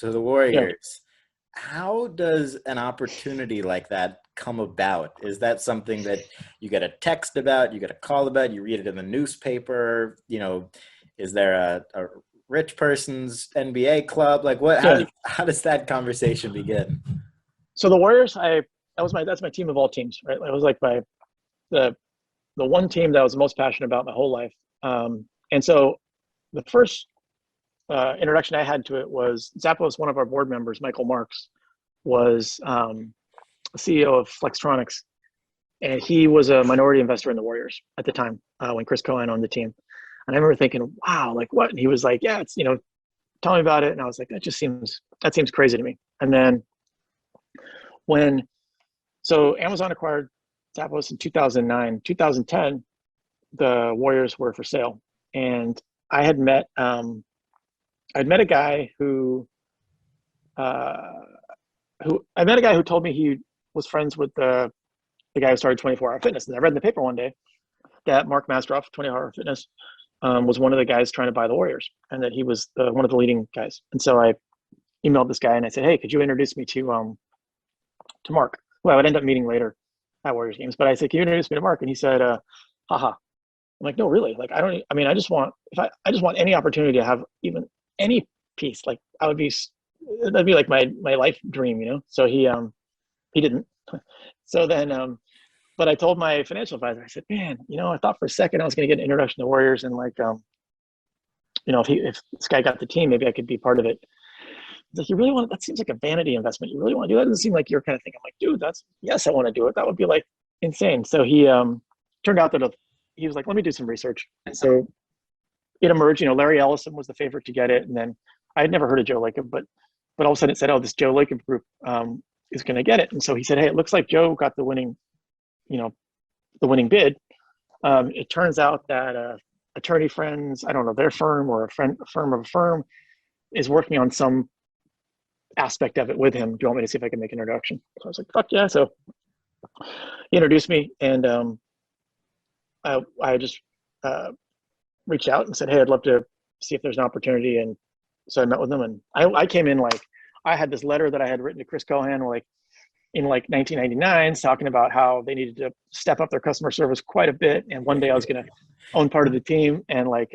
So the Yeah. Warriors, how does an opportunity like that come about? Is that something that you get a text about, you get a call about, you read it in the newspaper? Is there a rich person's NBA club? Like what, Yeah. how does that conversation begin? So the Warriors, that's my team of all teams, right? It was like the the one team that I was the most passionate about my whole life. And so the first introduction I had to it was Zappos, one of our board members, Michael Marks, was CEO of Flextronics, and he was a minority investor in the Warriors at the time when Chris Cohen owned the team. And I remember thinking, wow, like what? And he was like, yeah, it's tell me about it. And I was like, that seems crazy to me. And then when so Amazon acquired Zappos in 2009, 2010, the Warriors were for sale, and I had met I'd met a guy uh, who I met a guy who told me he was friends with the guy who started 24 Hour Fitness. And I read in the paper one day that Mark Mastroff, 24 Hour Fitness, was one of the guys trying to buy the Warriors, and that he was one of the leading guys. And so I emailed this guy and I said, hey, could you introduce me to Mark, who I would end up meeting later at Warriors games. But I said, can you introduce me to Mark? And he said, haha. I'm like, no, really? Like, I mean, I just want, I just want any opportunity to have even any piece. Like that'd be like my life dream. So he didn't. So then, but I told my financial advisor, I said, man, I thought for a second I was going to get an introduction to Warriors, and like, if this guy got the team, maybe I could be part of it. He's like, you really want, that seems like a vanity investment. You really want to do that? It doesn't seem like your kind of thing. I'm like, dude, yes, I want to do it. That would be like insane. So he turned out that he was like, let me do some research. And so it emerged, Larry Ellison was the favorite to get it. And then I had never heard of Joe Lacob, but all of a sudden it said, oh, this Joe Lacob group is going to get it. And so he said, hey, it looks like Joe got the winning bid. It turns out that attorney friends, I don't know, their firm or a firm of a firm is working on some aspect of it with him. Do you want me to see if I can make an introduction? So I was like, fuck yeah. So he introduced me, and I just reached out and said, hey, I'd love to see if there's an opportunity. And so I met with them, and I came in like, I had this letter that I had written to Chris Cohan in 1999, talking about how they needed to step up their customer service quite a bit. And one day I was going to own part of the team. And like,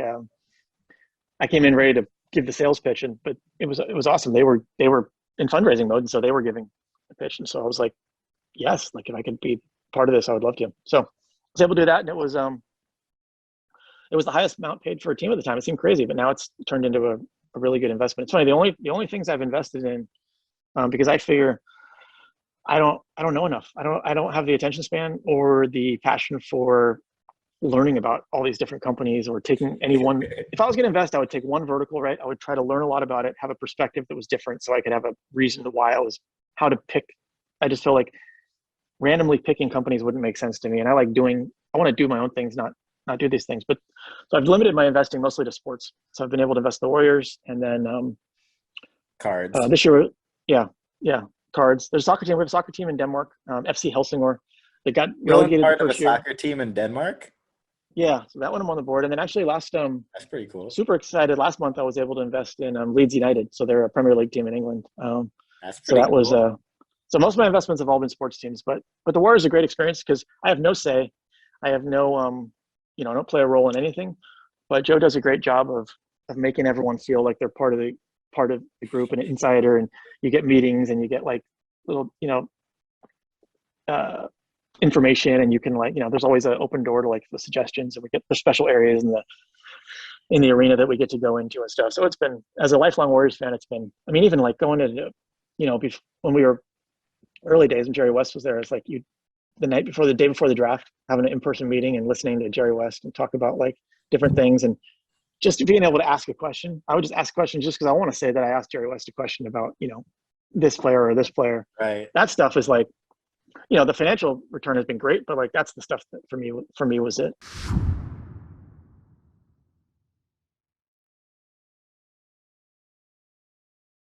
I came in ready to give the sales pitch, but it was awesome. They were in fundraising mode. And so they were giving the pitch. And so I was like, yes, like if I could be part of this, I would love to. So I was able to do that. And it was the highest amount paid for a team at the time. It seemed crazy, but now it's turned into a really good investment. It's funny. The only things I've invested in, because I figure I don't know enough. I don't have the attention span or the passion for learning about all these different companies or taking any one. If I was going to invest, I would take one vertical, right? I would try to learn a lot about it, have a perspective that was different, so I could have a reason to why how to pick. I just feel like randomly picking companies wouldn't make sense to me. And I want to do my own things, not do these things. But so I've limited my investing mostly to sports. So I've been able to invest in the Warriors, and then Cards. this year, yeah, cards. There's a soccer team. We have a soccer team in Denmark, FC Helsingør. They got You own relegated the part of a first year. soccer team in Denmark? Yeah, so that one I'm on the board. And then actually That's pretty cool. super excited. Last month I was able to invest in Leeds United. So they're a Premier League team in England. That's So pretty that was cool. so most of my investments have all been sports teams, but the Warriors is a great experience because I have no say. I have no I don't play a role in anything. But Joe does a great job of making everyone feel like they're part of the group and an insider, and you get meetings and you get like little information, and you can there's always an open door to like the suggestions, and we get the special areas in the arena that we get to go into and stuff. So it's been, as a lifelong Warriors fan, it's been, I mean, even like going to when we were early days and Jerry West was there, it's like the day before the draft, having an in-person meeting and listening to Jerry West and talk about like different things, and just being able to ask a question. I would just ask questions just because I want to say that I asked Jerry West a question about this player or this player. Right. That stuff is like, the financial return has been great, but like that's the stuff that for me was it.